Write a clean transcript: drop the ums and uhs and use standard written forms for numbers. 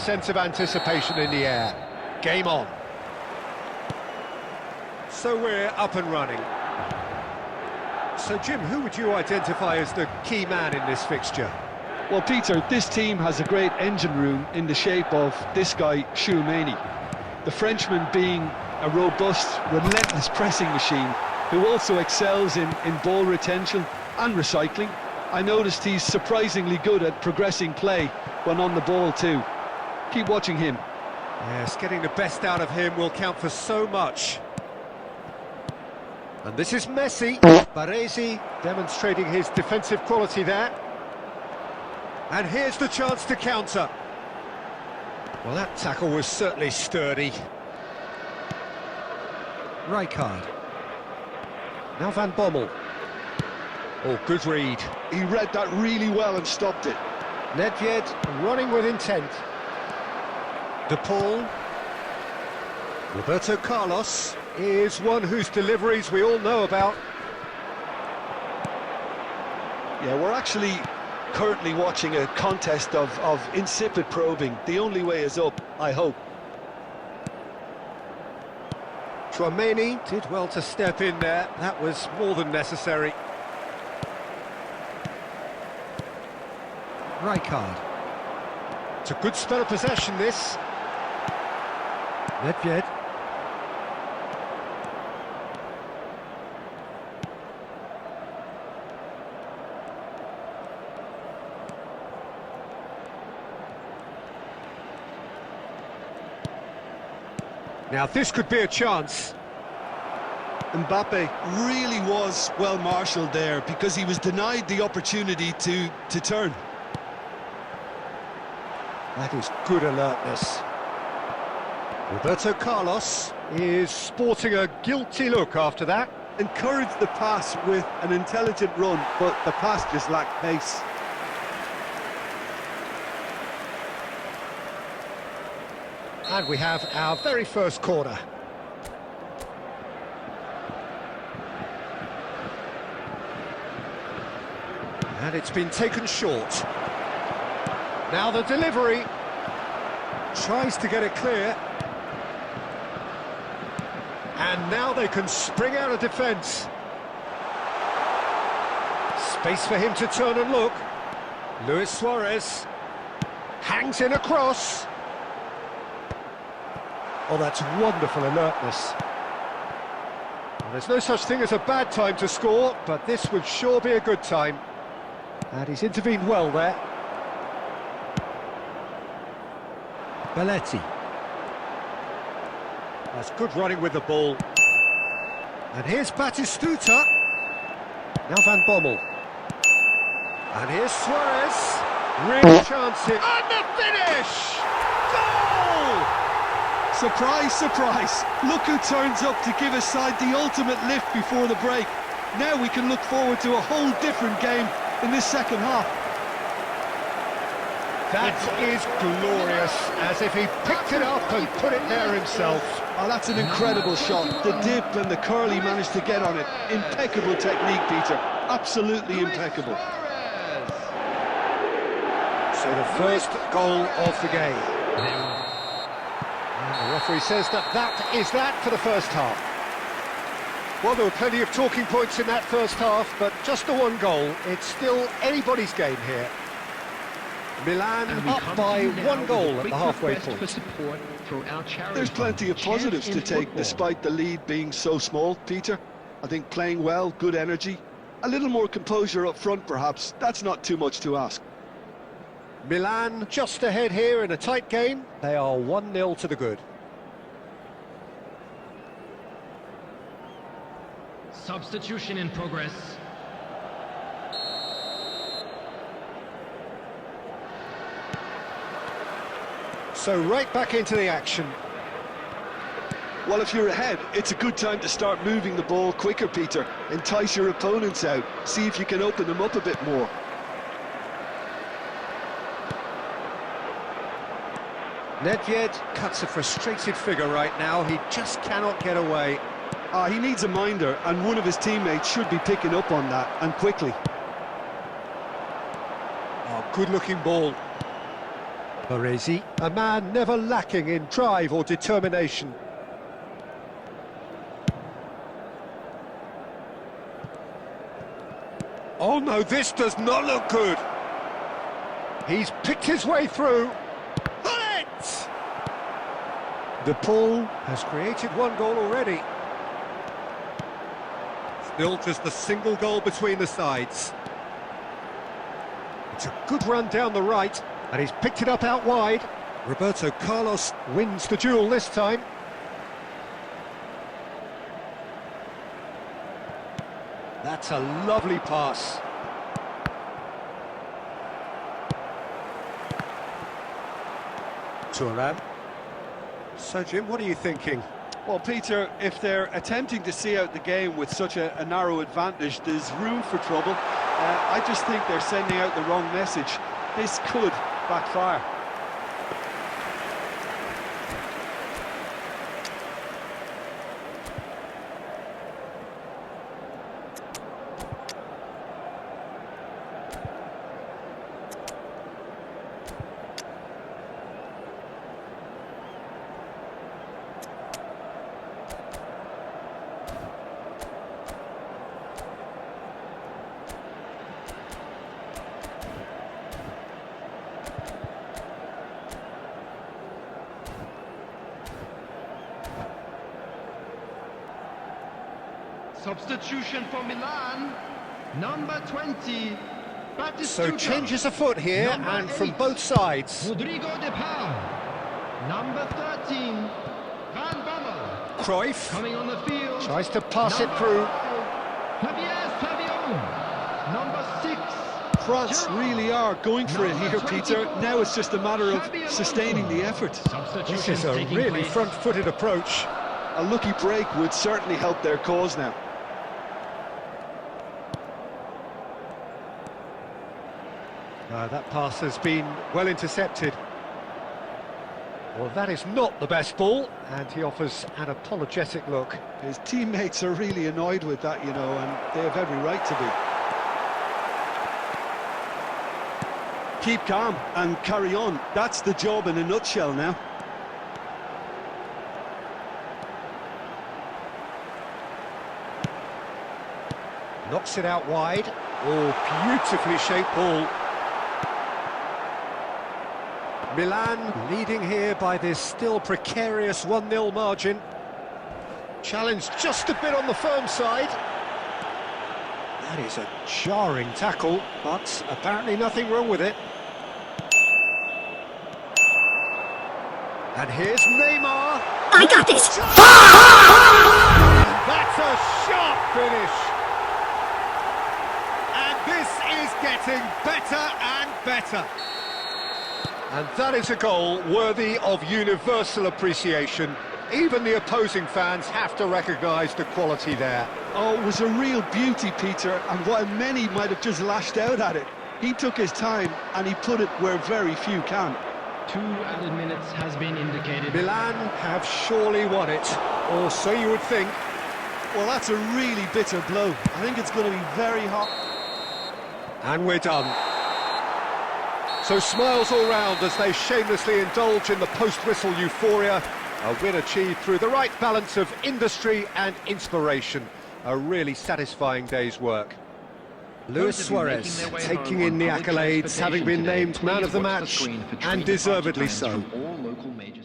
sense of anticipation in the air. Game on. So we're up and running. So Jim, who would you identify as the key man in this fixture? Well, Peter, this team has a great engine room in the shape of this guy, Tchouaméni. The Frenchman being a robust, relentless pressing machine who also excels in ball retention and recycling. I noticed he's surprisingly good at progressing play when on the ball too. Keep watching him. Yes, getting the best out of him will count for so much. And this is Messi. Baresi demonstrating his defensive quality there. And here's the chance to counter. Well, that tackle was certainly sturdy. Rijkaard. Now Van Bommel. Oh, good read. He read that really well and stopped it. Nedved running with intent. De Paul. Roberto Carlos is one whose deliveries we all know about. Yeah, we're actually currently watching a contest of insipid probing. The only way is up, I hope. Tchouaméni did well to step in there. That was more than necessary. Rijkaard. It's a good spell of possession, this. Nedved. Now this could be a chance. Mbappe really was well marshalled there because he was denied the opportunity to turn. That is good alertness. Roberto Carlos is sporting a guilty look after that. Encouraged the pass with an intelligent run, but the pass just lacked pace. And we have our very first corner. And it's been taken short. Now the delivery. Tries to get it clear. And now they can spring out of defence. Space for him to turn and look. Luis Suarez hangs in a cross. Oh, that's wonderful alertness. Well, there's no such thing as a bad time to score, but this would sure be a good time. And he's intervened well there. Belletti. That's good running with the ball. And here's Batistuta. Now Van Bommel. And here's Suarez. Real chance here. And the finish! Goal! Surprise, surprise. Look who turns up to give his side the ultimate lift before the break. Now we can look forward to a whole different game in this second half. That is glorious, as if he picked it up and put it there himself. Oh, that's an incredible shot. The dip and the curl he managed to get on it. Impeccable technique, Peter. Absolutely impeccable. So the first goal of the game. And the referee says that is that for the first half. Well, there were plenty of talking points in that first half, but just the one goal. It's still anybody's game here. Milan up by one goal at the halfway point. There's plenty of positives to take despite the lead being so small, Peter. I think playing well, good energy, a little more composure up front perhaps. That's not too much to ask. Milan just ahead here in a tight game. They are 1-0 to the good. Substitution in progress. So right back into the action. Well, if you're ahead, it's a good time to start moving the ball quicker, Peter. Entice your opponents out. See if you can open them up a bit more. Nedved cuts a frustrated figure right now. He just cannot get away. He needs a minder, and one of his teammates should be picking up on that, and quickly. Oh, good-looking ball. Baresi, a man never lacking in drive or determination. Oh no, this does not look good. He's picked his way through. Bullet! The Paul has created one goal already. Still just the single goal between the sides. It's a good run down the right, and he's picked it up out wide. Roberto Carlos wins the duel this time. That's a lovely pass. Turan. So, Jim, what are you thinking? Well, Peter, if they're attempting to see out the game with such a narrow advantage, there's room for trouble. I just think they're sending out the wrong message. This could backfire. Substitution for Milan, number 20, Batistuta. So changes afoot here, Number and from 8, both sides. Rodrigo de Paul, number 13, Van Bommel. Cruyff Coming on the field. tries to pass it through. Javier Savion, number 6. France really are going for it here, Peter. Now it's just a matter of sustaining the effort. This is a really front-footed approach. A lucky break would certainly help their cause now. That pass has been well intercepted. Well, that is not the best ball, and he offers an apologetic look. His teammates are really annoyed with that, you know, and they have every right to be. Keep calm and carry on. That's the job in a nutshell now. Knocks it out wide. Oh, beautifully shaped ball. Milan leading here by this still precarious 1-0 margin. Challenge just a bit on the firm side. That is a jarring tackle, but apparently nothing wrong with it. And here's Neymar. I got this! That's a sharp finish. And this is getting better and better. And that is a goal worthy of universal appreciation. Even the opposing fans have to recognise the quality there. Oh, it was a real beauty, Peter, and while many might have just lashed out at it, he took his time and he put it where very few can. 2 added minutes has been indicated. Milan have surely won it, or so you would think. Well, that's a really bitter blow. I think it's going to be very hot. And we're done. So smiles all round as they shamelessly indulge in the post-whistle euphoria. A win achieved through the right balance of industry and inspiration. A really satisfying day's work. Luis Suarez taking in the accolades, having been named man of the match, and deservedly so. All local major